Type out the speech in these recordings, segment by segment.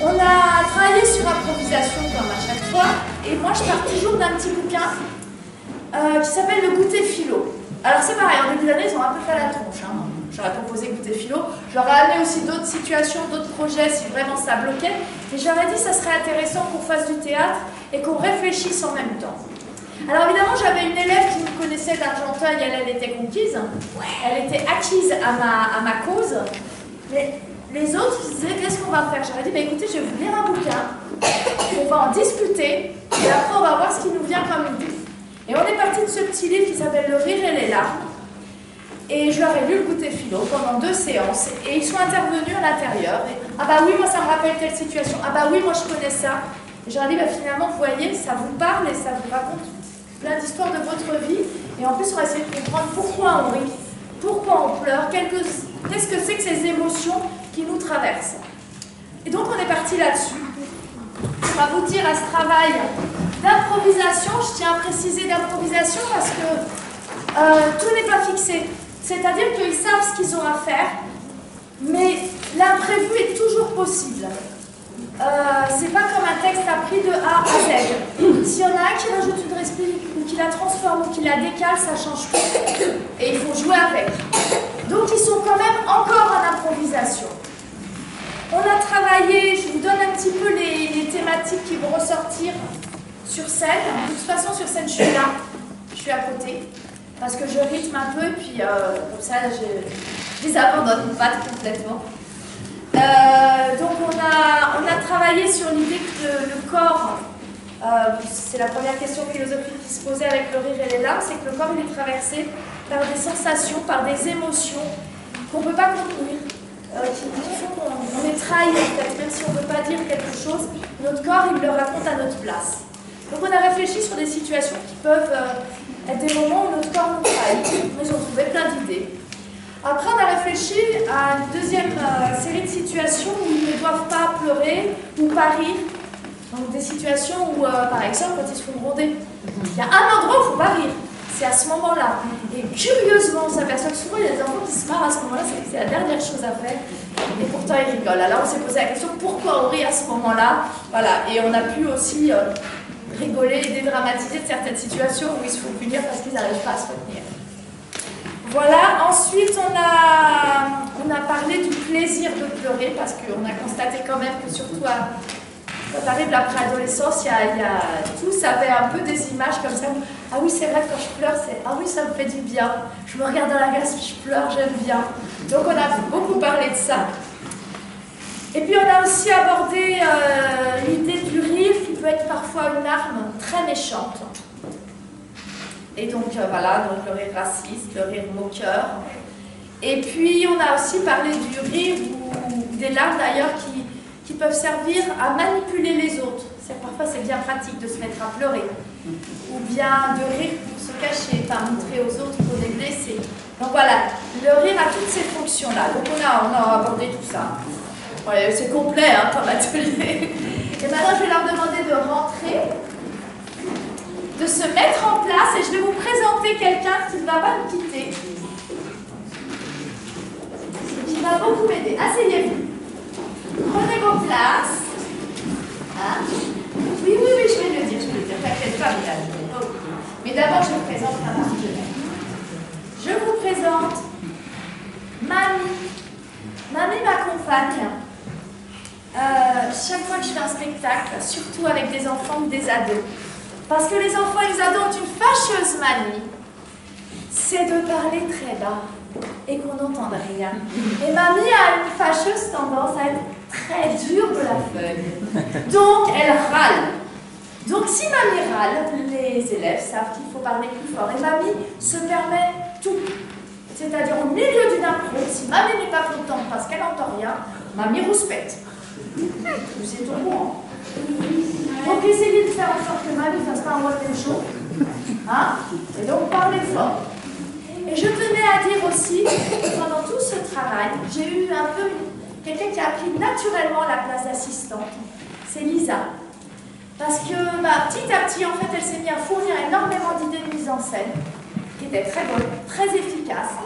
On a travaillé sur improvisation comme à chaque fois, et moi je pars toujours d'un petit bouquin qui s'appelle Le Goûter Philo. Alors c'est pareil, en début d'année ils ont un peu fait la tronche. J'aurais proposé Goûter Philo, j'aurais amené aussi d'autres situations, d'autres projets si vraiment ça bloquait, et j'aurais dit que ça serait intéressant qu'on fasse du théâtre et qu'on réfléchisse en même temps. Alors évidemment j'avais une élève qui me connaissait d'Argenteuil, elle était conquise, elle était acquise à ma cause, mais les autres disaient qu'est-ce qu'on va faire. J'aurais dit écoutez, je vais vous lire un bouquin, on va en discuter et après on va voir ce qui nous vient comme idée. Et on est parti de ce petit livre qui s'appelle Le Rire et les larmes, et je leur ai lu Le Goûter Philo pendant 2 séances et ils sont intervenus à l'intérieur. Ah bah oui, moi ça me rappelle telle situation, ah bah oui, moi je connais ça. Et j'aurais dit finalement vous voyez, ça vous parle et ça vous raconte plein d'histoires de votre vie, et en plus on va essayer de comprendre pourquoi on rit, pourquoi on pleure, qu'est-ce que c'est que ces émotions qui nous traversent. Et donc on est parti là-dessus. On va vous dire à ce travail d'improvisation, je tiens à préciser d'improvisation parce que tout n'est pas fixé. C'est-à-dire qu'ils savent ce qu'ils ont à faire, mais l'imprévu est toujours possible. C'est pas comme un texte appris de A à Z. S'il y en a un qui rajoute une respiration, ou qui la transforme, ou qui la décale, ça change tout. Et il faut jouer avec. Donc ils sont quand même encore en improvisation. On a travaillé, je vous donne un petit peu les thématiques qui vont ressortir sur scène. De toute façon, sur scène, je suis là, je suis à côté, parce que je rythme un peu, puis comme ça, je les abandonne pas complètement. Donc on a travaillé sur l'idée que le corps, c'est la première question philosophique qui se posait avec le rire et les larmes, c'est que le corps il est traversé par des sensations, par des émotions qu'on ne peut pas contenir, qui font qu'on est trahi en fait, même si on ne peut pas dire quelque chose, notre corps il le raconte à notre place. Donc on a réfléchi sur des situations qui peuvent être des moments où notre corps nous trahit, mais ont trouvé plein d'idées. Après, on a réfléchi à une deuxième série de situations où ils ne doivent pas pleurer ou pas rire. Donc des situations où, par exemple, quand ils se font gronder, il y a un endroit où il ne faut pas rire. C'est à ce moment-là. Et curieusement, on s'aperçoit que souvent, il y a des enfants qui se marrent à ce moment-là, c'est la dernière chose à faire. Et pourtant, ils rigolent. Alors, on s'est posé la question, pourquoi on rit à ce moment-là? Voilà. Et on a pu aussi rigoler et dédramatiser certaines situations où ils se font punir parce qu'ils n'arrivent pas à se retenir. Voilà, ensuite on a parlé du plaisir de pleurer parce qu'on a constaté quand même que surtout quand arrive la préadolescence, tous avaient un peu des images comme ça. Ah oui, c'est vrai, quand je pleure, ah oui, ça me fait du bien. Je me regarde dans la glace, je pleure, j'aime bien. Donc on a beaucoup parlé de ça. Et puis on a aussi abordé l'idée du rire qui peut être parfois une arme très méchante. Et donc voilà, donc le rire raciste, le rire moqueur. Et puis on a aussi parlé du rire ou des larmes d'ailleurs qui peuvent servir à manipuler les autres. Parfois c'est bien pratique de se mettre à pleurer. Ou bien de rire pour se cacher, pas montrer aux autres qu'on est blessé. Donc voilà, le rire a toutes ces fonctions-là. Donc on a abordé tout ça. Ouais, c'est complet comme atelier. Et maintenant je vais leur demander de rentrer, de se mettre en place, et je vais vous présenter quelqu'un qui ne va pas nous quitter, qui va beaucoup m'aider. Asseyez-vous. Prenez vos places. Hein? Oui, je vais le dire, t'inquiète pas, Milan. Mais d'abord, je vous présente un partenaire. Je vous présente Mamie. Mamie m'accompagne chaque fois que je fais un spectacle, surtout avec des enfants ou des ados. Parce que les enfants et les ados ont une fâcheuse manie, c'est de parler très bas et qu'on n'entende rien. Et Mamie a une fâcheuse tendance à être très dure de la feuille. Donc elle râle. Donc si Mamie râle, les élèves savent qu'il faut parler plus fort. Et Mamie se permet tout. C'est-à-dire au milieu d'une impro, si Mamie n'est pas contente parce qu'elle n'entend rien, Mamie rouspète. Vous êtes au courant. Donc essayez de faire en sorte que Mamie ne fasse pas un one-man show. Hein? Et donc parlez fort. Et je tenais à dire aussi que pendant tout ce travail, j'ai eu un peu quelqu'un qui a pris naturellement la place d'assistante. C'est Lisa. Parce que petit à petit, en fait, elle s'est mise à fournir énormément d'idées de mise en scène, qui étaient très bonnes, très efficaces.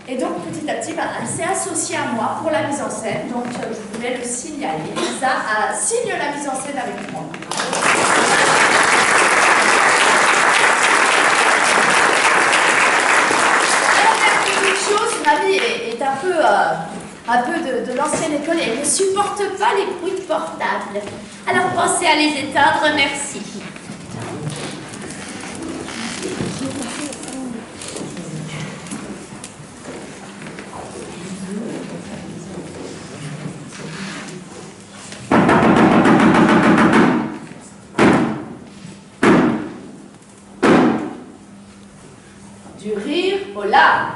Et donc, petit à petit, elle s'est associée à moi pour la mise en scène. Donc, je voulais le signaler. Lisa signe la mise en scène avec moi. Ma vie est un peu de l'ancienne école et elle ne supporte pas les bruits de portable. Alors pensez à les éteindre, merci. Du rire au larmes.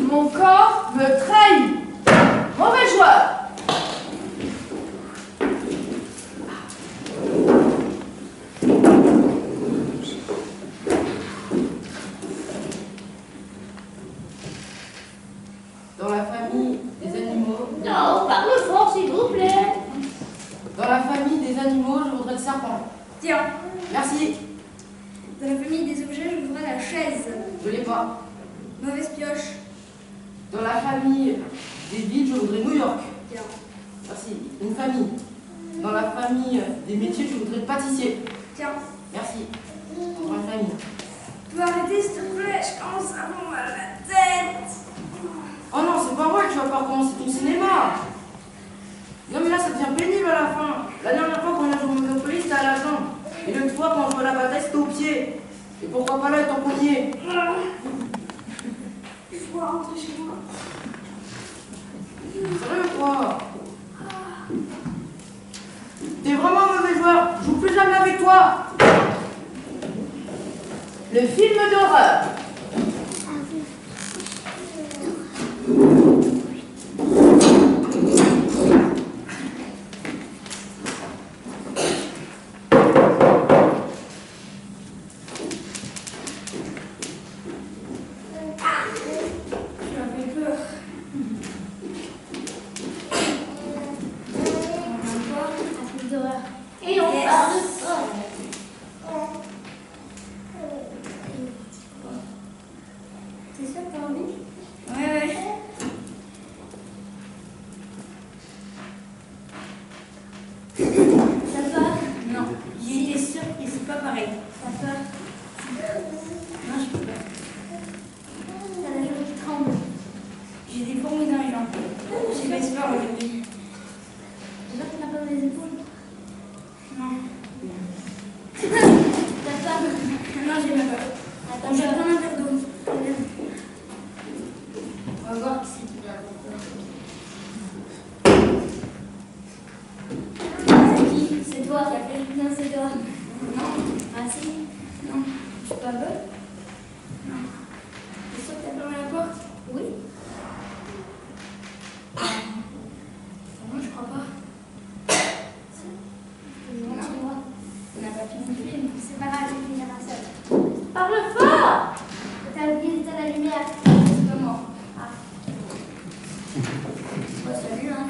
Mon corps me trahit. Mauvais joueur. Dans la famille des animaux... Non, parle fort, s'il vous plaît. Dans la famille des animaux, je voudrais le serpent. Tiens. Merci. Dans la famille des objets, je voudrais la chaise. Je l'ai pas. Mauvaise pioche. Dans la famille des villes, je voudrais New York. Tiens. Merci. Une famille. Dans la famille des métiers, je voudrais pâtissier. Tiens. Merci. Dans la famille. Tu peux arrêter, s'il te plaît, je commence à avoir mal à la tête. Oh non, c'est pas vrai, tu vas pas recommencer ton cinéma. Non mais là, ça devient pénible à la fin. La dernière fois qu'on a joué au Monopoly, c'était à la jambe. Et l'autre fois, quand on jouait à la bataille, c'était au pied. Et pourquoi pas là, être en poignet? Il faut rentrer chez moi. Sérieux quoi? T'es vraiment un mauvais joueur. Je joue plus jamais avec toi. Le film d'horreur. Et on parle fort. C'est sûr que t'as envie? Ouais. T'as peur? Non. J'étais sûre que c'est pas pareil. T'as peur? Non, je peux pas. T'as la jambe qui tremble. J'ai des fourmis dans les jambes. J'ai pas peur aujourd'hui. J'espère que t'as pas dans les épaules. Non. T'as peur? Non, j'ai pas peur. Attends, je vais prendre un verre d'eau. On va voir si tu as peur. C'est qui? C'est toi qui as fait? Non, c'est toi. Non. Ah si? Non. Je suis pas bonne? Non. T'es sûr que t'as fermé la porte? Oui. Non, je crois pas. Moi. On n'a pas fini le film. C'est pas grave, j'ai fini la seule. Parle fort. T'as oublié d'éteindre la lumière. C'est pas moi. Ah. Bon, salut, hein.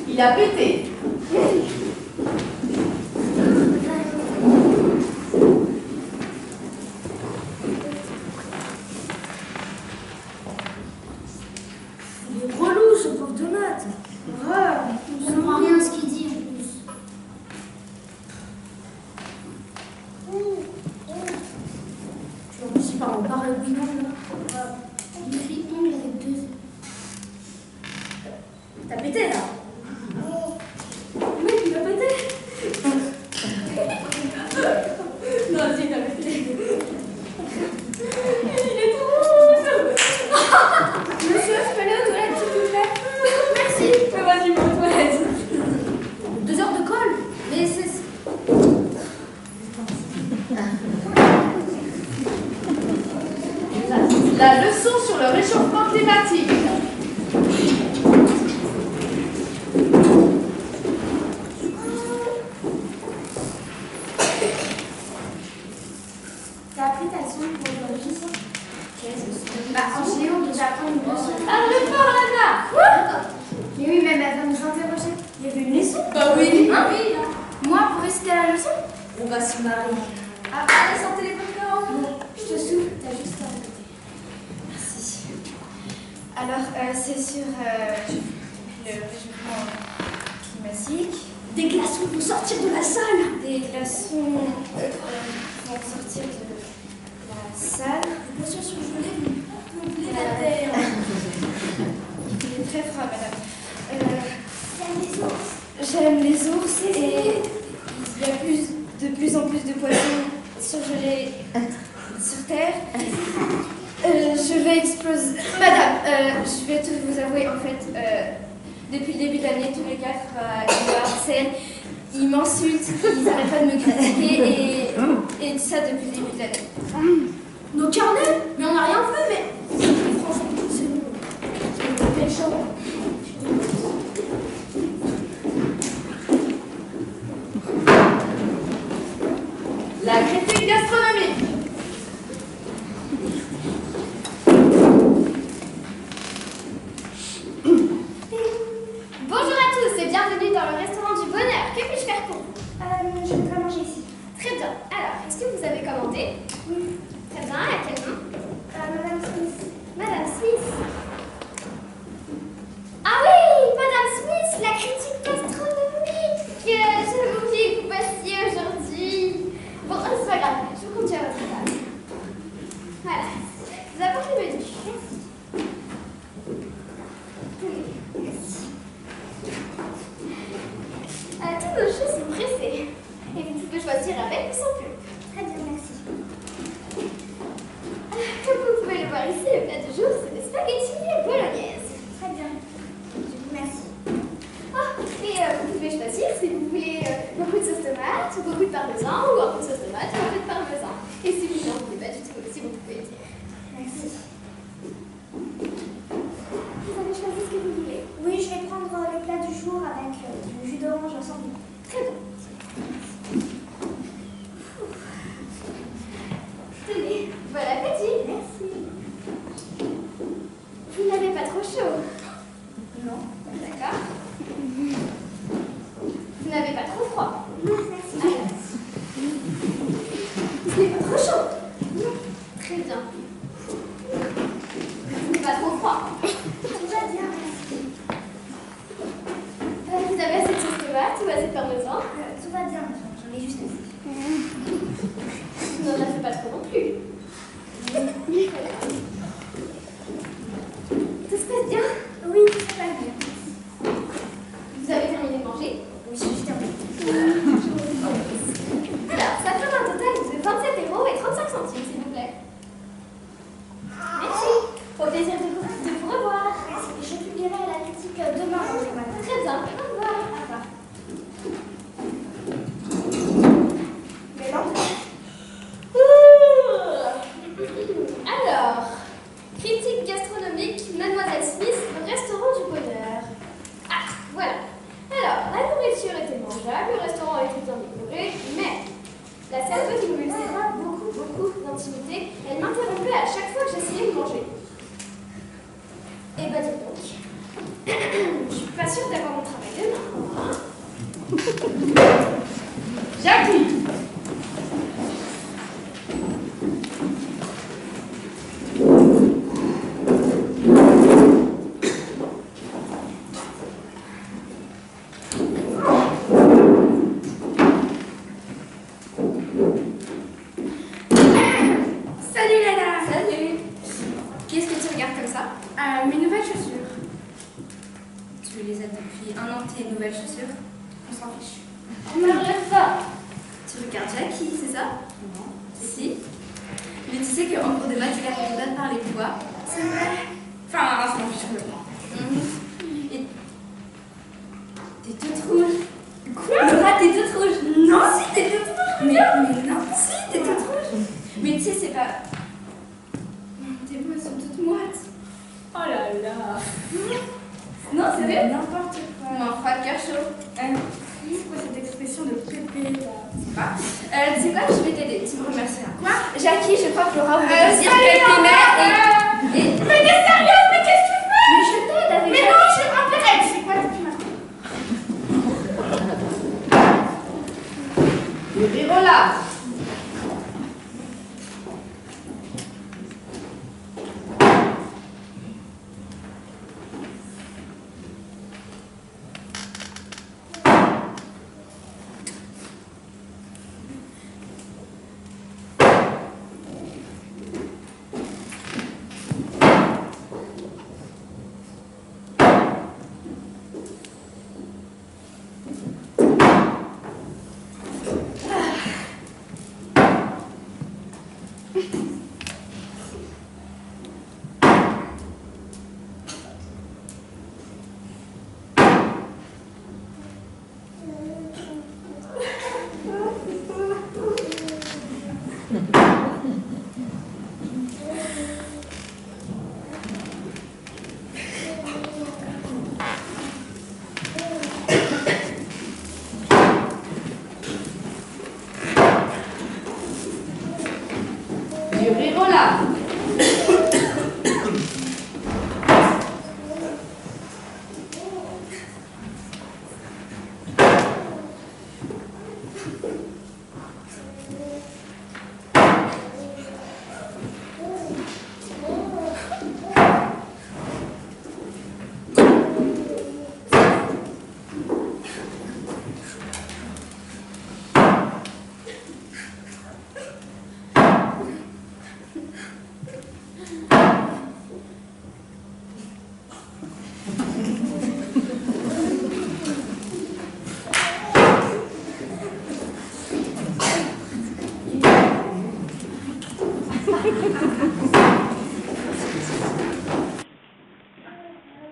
Il a pété. Il est relou, ce pauvre Donat. Horreur. Je comprends rien à ce qu'il dit, en plus. le bouillon, là. Une fille ongle avec 2 œufs. T'as pété, là? Le mec, il a pété. Non, si, il a pété. Il est trop rouge. Monsieur, je peux aller aux toilettes, s'il vous plaît? Merci. Mais vas-y, va aux toilettes. 2 heures de colle. Mais c'est... La leçon sur le réchauffement climatique. T'as appris ta leçon pour aujourd'hui? Bah, en géo, on devait apprendre une leçon. Ah, le fort, Lana. Quoi? Mais oui, mais elle va nous interroger. Il y avait une leçon? Bah oui. Hein? Oui. Moi, pour réciter la leçon? On va se marier. Ah, allez, sortez les papillons. Je te souffle, t'as juste à répéter. Merci. Alors, c'est sur le réchauffement climatique. Des glaçons vont sortir de la salle. Des glaçons vont sortir de la salle. Bien sûr, sur le volet, vous voulez la terre. Il est très froid, madame. J'aime les ours et il y a de plus en plus de poissons surgelés sur Terre. Je vais exploser. Madame, je vais tout vous avouer, en fait, depuis le début de l'année, tous les 4, ils me harcèlent, ils m'insultent, ils n'arrêtent pas de me critiquer et tout ça depuis le début de l'année. Nos carnets? Mais on n'a rien fait, mais franchement, c'est méchant. La critique gastronomique. Bonjour à tous et bienvenue dans le restaurant du bonheur. Que puis-je faire pour vous? Je voudrais manger ici. Très bien. Alors, est-ce que vous avez commandé? Oui. Très bien. À quel nom? Madame Smith. Madame Smith. Ah oui, Madame Smith, la critique gastronomique. J'avais oublié que vous passiez aujourd'hui. Bon, c'est pas grave. Je vous conduis à votre table. Voilà. Vous apportez le menu. Merci. Merci. Tous nos choux sont pressés. Et vous pouvez choisir avec ou sans pulpe. Très bien, merci. Comme vous pouvez le voir ici, le plat du jour, c'est des spaghettis bolognaise. Très bien. Je vous remercie. Ah, et vous pouvez choisir si vous voulez beaucoup de sauce tomate, ou beaucoup de parmesan, ou un peu de sauce tomate, ou un peu de parmesan. Et si vous n'en voulez pas du tout aussi, vous pouvez dire. Merci. Vous avez choisi ce que vous voulez? Oui, je vais prendre le plat du jour avec du jus d'orange ensemble. Très bien. Tenez, bon appétit. Merci. Vous n'avez pas trop chaud? Non. D'accord. Vous n'avez pas trop froid? Non, merci. Alors. Vous n'avez pas trop chaud? Non. Très bien. Vous n'avez pas trop froid? Tout va bien, merci. Vous avez assez de sauce tomate ou assez de parmesan? Tout va bien, j'en ai juste assez. Vous n'en avez pas trop non plus. Tout se passe bien? Oui, tout se passe bien. Vous avez terminé de manger? Oui, j'ai juste terminé. Alors, ça fait un total de 27,35 € s'il vous plaît. Merci. Au plaisir de vous revoir. Merci. Je publierai la critique demain. Très bien. Au revoir. Au revoir. Mais non. Alors, critique gastronomique, Mademoiselle Smith, le restaurant du bonheur. Ah, voilà. Alors, la nourriture était mangeable, le restaurant était bien décoré, mais la serveuse ne me laissait pas beaucoup d'intimité. Elle m'interrompait à chaque fois que j'essayais de manger. Eh ben dis donc, je suis pas sûre d'avoir mon travail demain. Jackie. Salut Lala. Salut. ça? Mes nouvelles chaussures. Tu les as depuis un an, tes nouvelles chaussures? On s'en fiche. On ne regrette pas. Tu regardes Jackie, c'est ça? Non. Si. Mais tu sais qu'en cours de maths, tu gardes les par les poids. C'est vrai. Enfin, on s'en fiche complètement. Et t'es toute rouge. Quoi? Laura, t'es toute rouge. Non, si, t'es toute rouge. Mais non, si, t'es toute rouge. Mais tu sais, c'est pas... Tes mains sont toutes moites. Oh là là. Non, c'est vrai? N'importe quoi. M'en froid de cœur chaud. C'est quoi cette expression de pépé là? Tu sais quoi, je vais t'aider, tu me remercieras. Quoi? Jackie, je crois que Laura voulait te dire qu'elle t'aimait et... Mais t'es sérieuse? Mais qu'est-ce que tu fais? Mais je t'aide avec Mais non, je suis intéressée. C'est quoi depuis maintenant? Le Rirola. Du Rirola.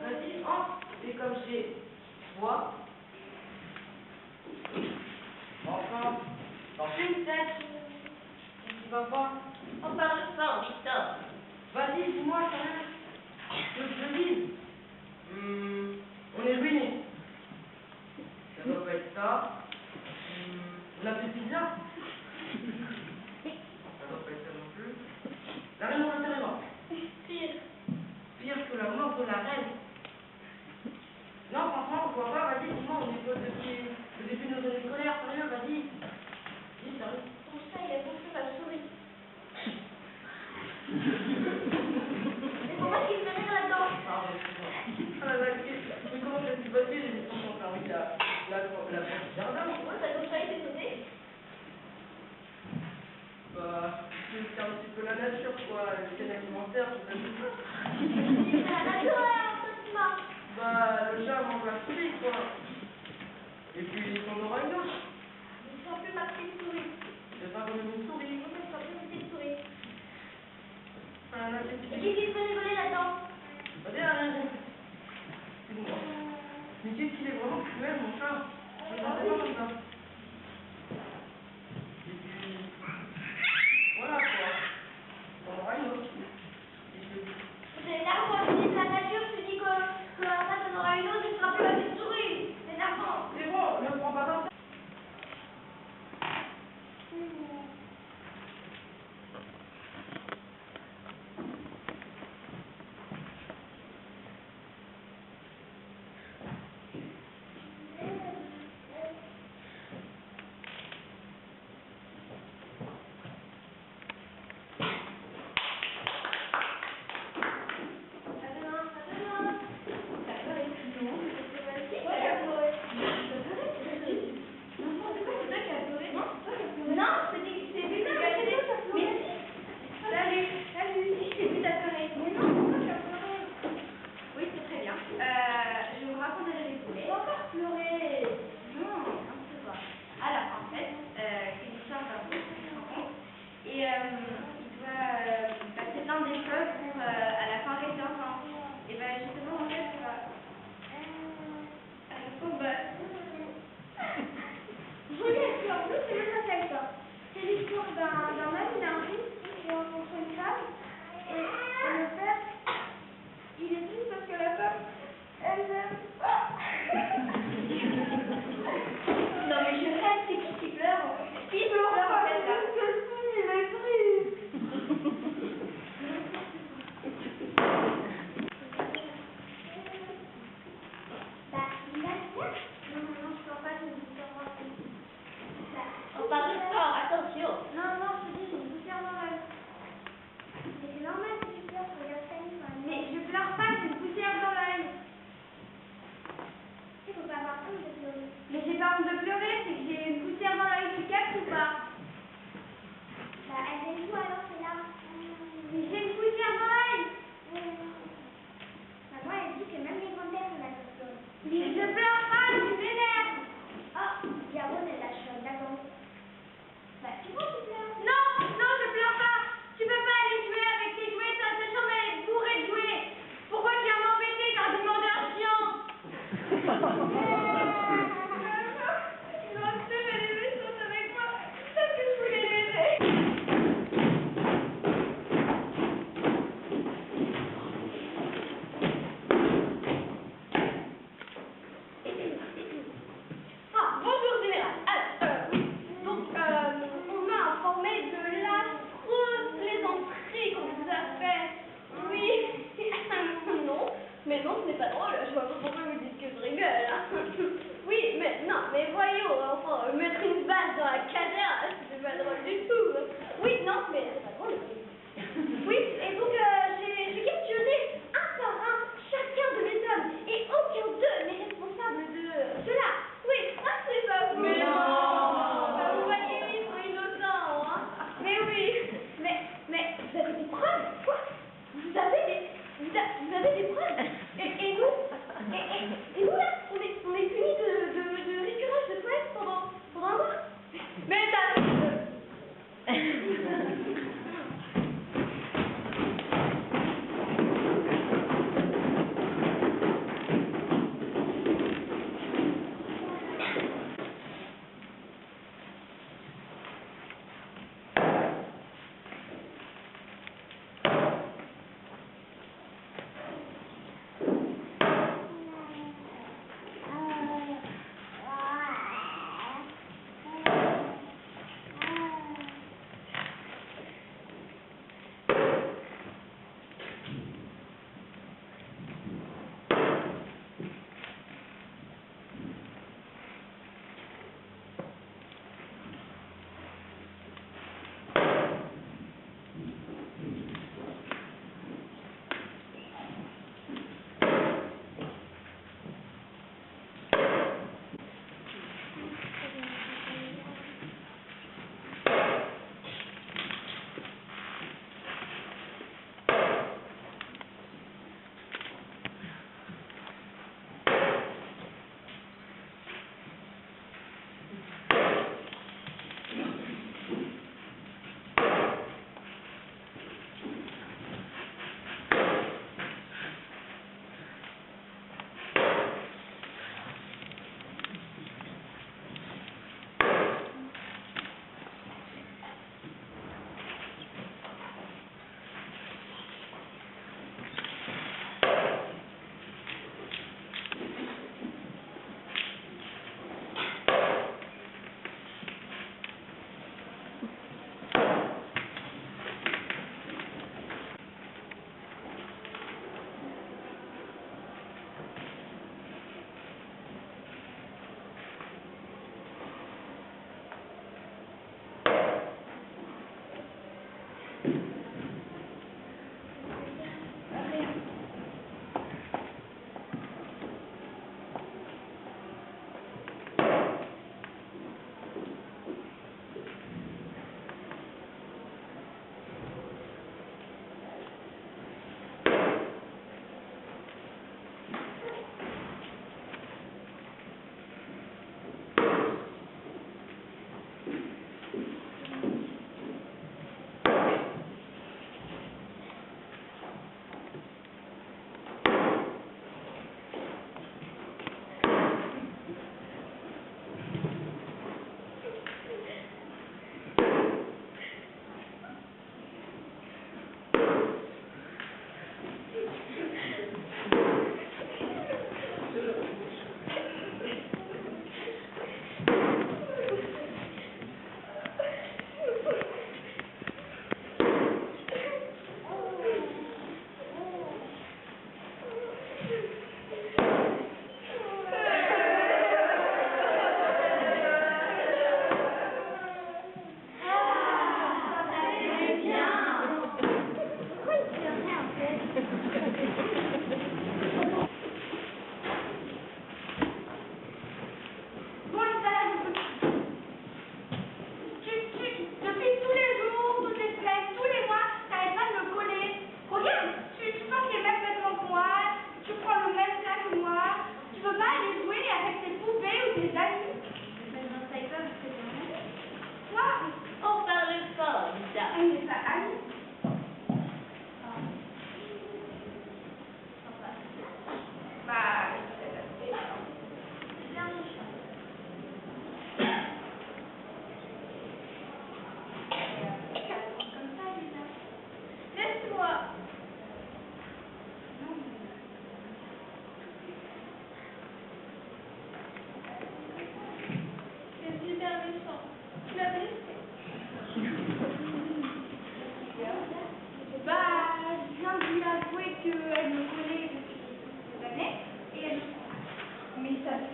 Vas-y, entre. Et comme j'ai froid. Enfin, t'en fais une tête. Tu vas voir. On parle fort, Victor. Vas-y, dis-moi, sérieux. Que je te dise. On est ruiné. Ça doit pas être ça. On a fait pizza. Ça doit pas être ça non plus. La reine d'Angleterre est morte. Pire. Pire que la mort de la reine. Non, franchement, on voit pas, vas-y, dis-moi, on est pas depuis le début de nos années scolaires, sérieux, vas-y. Dis, sérieux. Ton chat, il a bouffé ma souris. Mais pour moi, qu'il me met rien là-dedans. Ah, ouais, c'est bon. Ah là là, mais comment ça s'est passé, j'ai mis ton permis la porte du jardin. Moi, ça ton chat, il s'est sauté. Bah, c'est un petit peu la nature, quoi, les chaînes alimentaires, tout ça. C'est la nature, hein, toi, tu m'as. Bah, le chat mange la souris, quoi. Et puis, on aura une autre. Je sens plus ma petite souris. C'est pas comme une souris. Je sens plus ma petite souris. Ah là, Et qu'est-ce qui se fait rigoler là-dedans? vas-y, arrête. Excuse-moi. Mais qu'est-ce qu'il est vraiment cruel, mon chat. Je ne pensais pas comme ça. Et puis, voilà, quoi. On aura une autre. Et je te dis. C'est énervant, tu dis de la nature, tu dis que en fait, on aura une autre, je serai plus ma petite souris. C'est énervant. C'est bon, ne prends pas comme ça.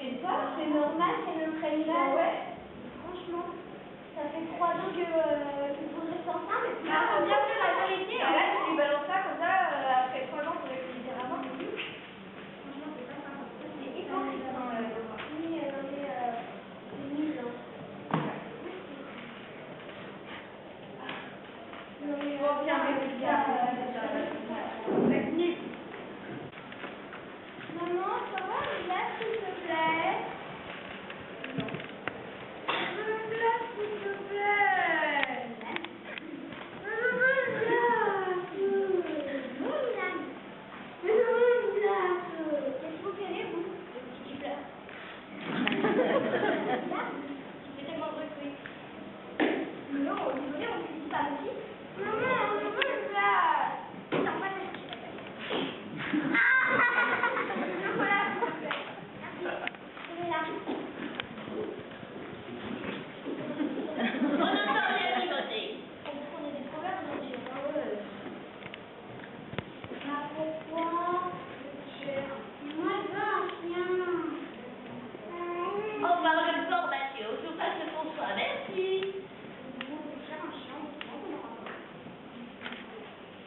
sais pas, c'est normal qu'elle le prenne mal. Ouais. Franchement, ça fait 3 ans que vous restez ensemble. Bah, faut bien dire la vérité. Et là, tu lui balances ça comme ça, après 3 ans, tu réfléchis différemment. Franchement, c'est pas sympa. C'est hypocrite. Oui, c'est nul. Bon, bien, mais bien. Maman, comment une glace, s'il te plaît? Je veux une glace, s'il te plaît. Je veux une glace. Je veux une glace. Qu'est-ce que vous querez, vous? Le petit qui pleure. Là, tu fais tellement de bruit. Non, désolé, on ne se dit pas aussi. Maman, je veux une glace. Non, pas de chocolat, s'il te plaît. Merci. Je vais là. On entend rien picoter. On est des problèmes aujourd'hui. Pourquoi? Moi, je veux un chien. On parle de formation, je passe le bonsoir, merci.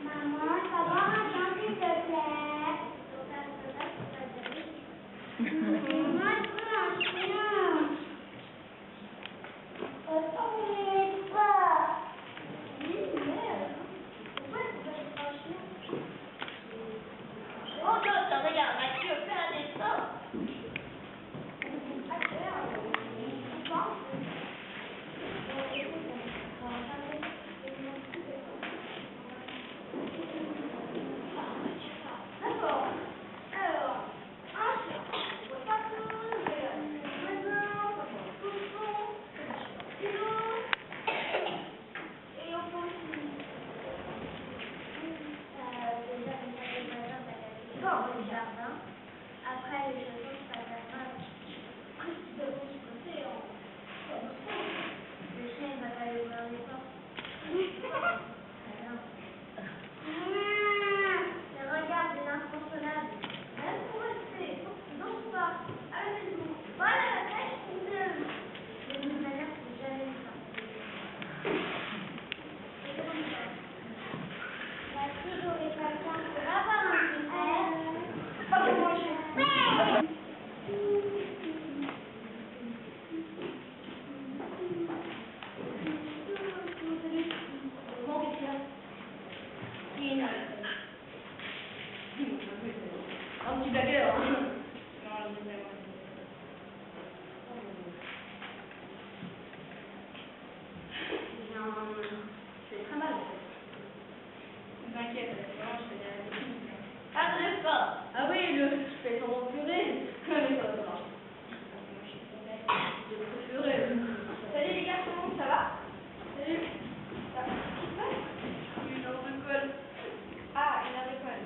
Maman, je vais avoir un chien, s'il te plaît. Moi, je veux un chien. Attendez pas. Oui, merde. Pourquoi est-ce que je veux un chien? On entend rien, Mathieu, fais un effort. D'accord. Alors, un chien. Partout, maison, cochon, kilo, et on peut aussi. Déjà, le matin, t'as le jardin. Après, les chevaux, c'est pas ta main. Après, tu dois se côté en le chien, il va pas aller ouvrir les portes. Mais regarde, c'est l'inconsolable. Même pour rester, donc pas, à la maison, voilà la tâche qui me... De toute manière, c'est jamais le cas. Et comment ça? Il y a toujours les patients pour avoir un petit frère. Pas pour moi, je... Bon, qu'est-ce qu'il y a? Un petit bagueur. C'est très mal en fait. Ne t'inquiète, vraiment, je fais des... Pas de effort. Ah oui, je fais ton purée. Mais ça va marcher. Je purée. Salut les garçons, ça va? Salut. Ça va? Qu'est-ce qui se passe? Une heure de colle. Ah, une heure d'école.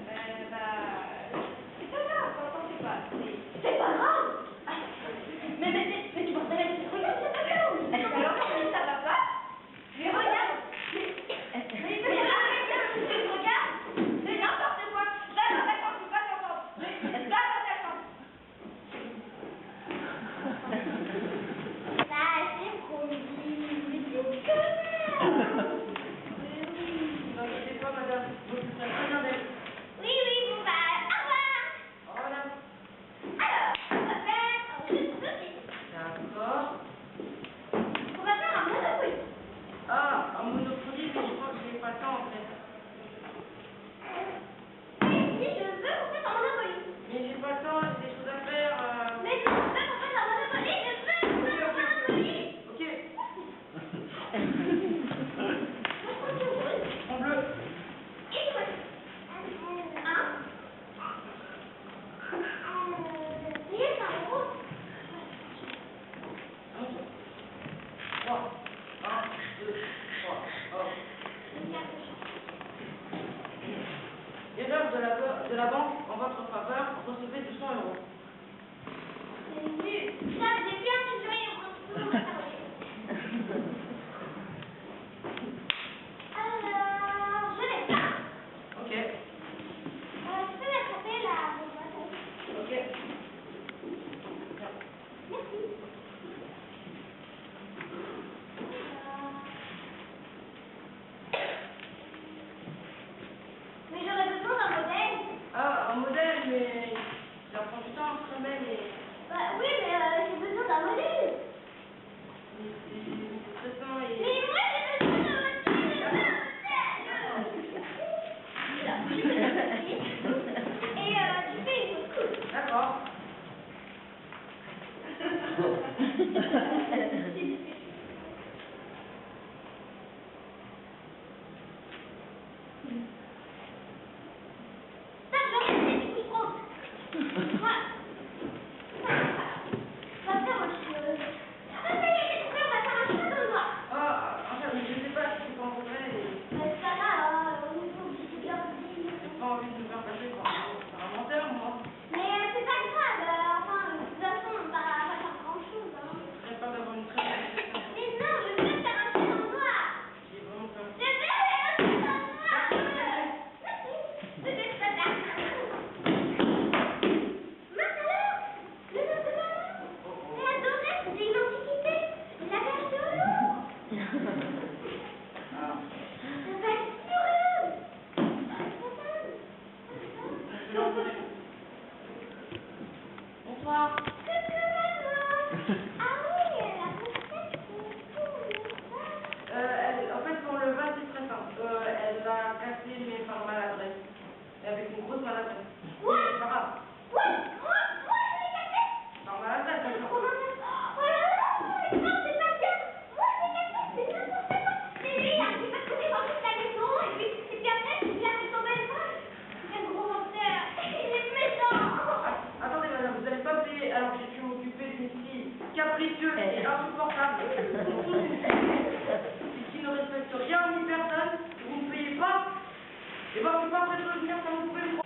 C'est pas grave, t'en fais pas. C'est pas grave? Mais tu m'as fait regarde, c'est pas grave. Alors, si ça va pas, mais regarde. Mais arrête, tu regardes. C'est n'importe quoi. Va dans ta chambre, va dans ta chambre. Va dans ta chambre. Bah, c'est promis. Mais c'est connard. Ne vous inquiétez pas, madame. Vous êtes très bien d'elle. Oui, bon bah, au revoir. Au revoir, madame. Alors, on va faire un jeu de société. D'accord. On va faire un Monopoly. Ah, un Monopoly, mais je crois que j'ai pas le temps en fait. Si je veux qu'on fasse un Monopoly. Mais j'ai pas le temps, j'ai des choses à faire. Mais si je veux qu'on fasse un Monopoly, je veux qu'on fasse un Monopoly. Ok. Moi, je prends du rose. En bleu. Et du rose. Et c'est un rose. 3. 1, 2, 3. Oh. Une carte de chance. Erreur de la banque en votre faveur, recevez 200 euros. C'est nul. Ça, j'ai bien mesuré le rose. On va s'arranger. Alors, je laisse ça. Ok. Tu peux m'attraper la boîte. Ok. mais ça prend du temps quand même. Et... Bah oui, mais j'ai besoin d'un modèle. C'est stressant et... Mais moi j'ai besoin d'un modèle. Et tu fais une photo cool. D'accord. Ça, je vais rester du coup. Moi. Va faire un cheveu. Ah, ça y est, j'ai trouvé, on va faire un cheveu comme moi. Ah, enfin, je sais pas si c'est pas en vrai et... Mais c'est pas grave, on est obligé de bien dire. J'ai pas envie de me faire passer pour un menteur, moi. Mais c'est pas grave, enfin, de toute façon, on va pas faire grand chose, hein. J'ai peur d'avoir une très bonne réputation. Mais non, je veux faire un cheveu comme toi. J'ai vraiment peur. Je veux faire un cheveu comme moi. Peut-être pas d'accord. Mince alors, le nom de maman. Mais adoré, c'est une antiquité. Il l'avait acheté au Louvre. Ah. Ça va être Bonsoir. coucou maman. Ah oui, la princesse, c'est cool. En fait, pour le vin, c'est très simple. Elle a cassé, mais par maladresse. Et avec une grosse maladresse. Quoi? C'est pas grave. Moi, je l'ai cassé. Par maladresse, Oh d'accord. là là, c'est pas bien. Moi, je l'ai cassé, c'est n'importe quoi. Mais lui, il a fait pas couper dans toute la maison, et puis après, il lui a fait tomber le vol. Quel gros menteur. Il est méchant. Attendez, madame, vous n'allez pas payer alors que j'ai dû m'occuper d'une fille capricieuse et insupportable. Qui ne respecte rien ni personne, et vous ne payez pas. Et ben, je suis pas prêt de revenir quand vous pouvez me prendre.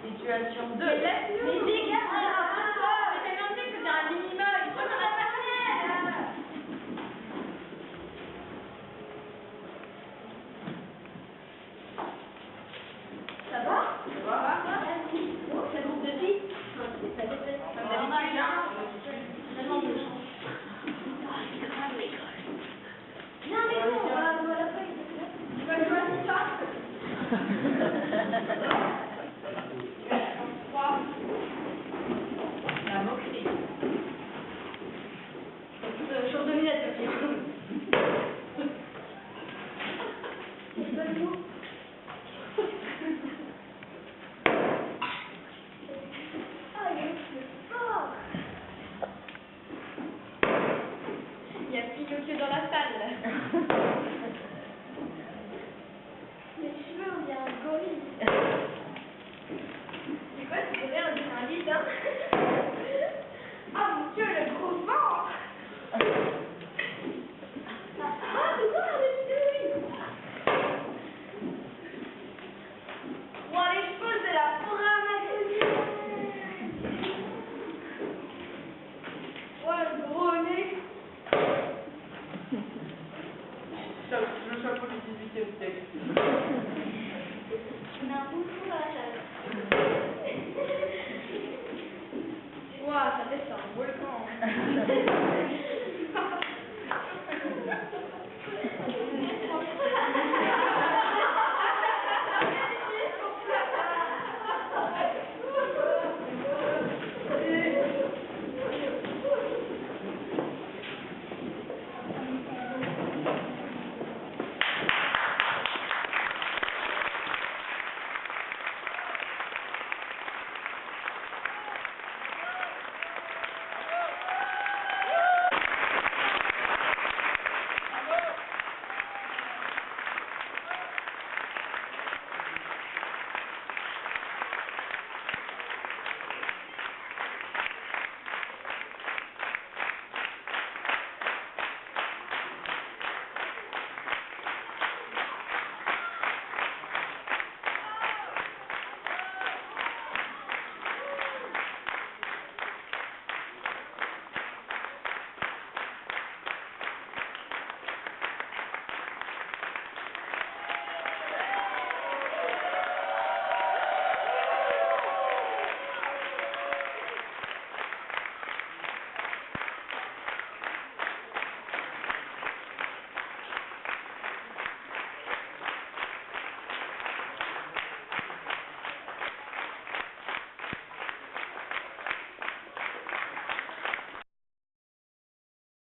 Situation 2. Mais dégage, mais t'as bien dit que c'était un minimum. Il faut qu'on a parlé. Ça va? Ça va? Oh, c'est bon de vie. Ça dépêche. Vraiment de chance. Non mais bon, voilà pas. Tu vas choisir ça? La moquerie. Chose de minette, il y a Pinocchio dans la salle.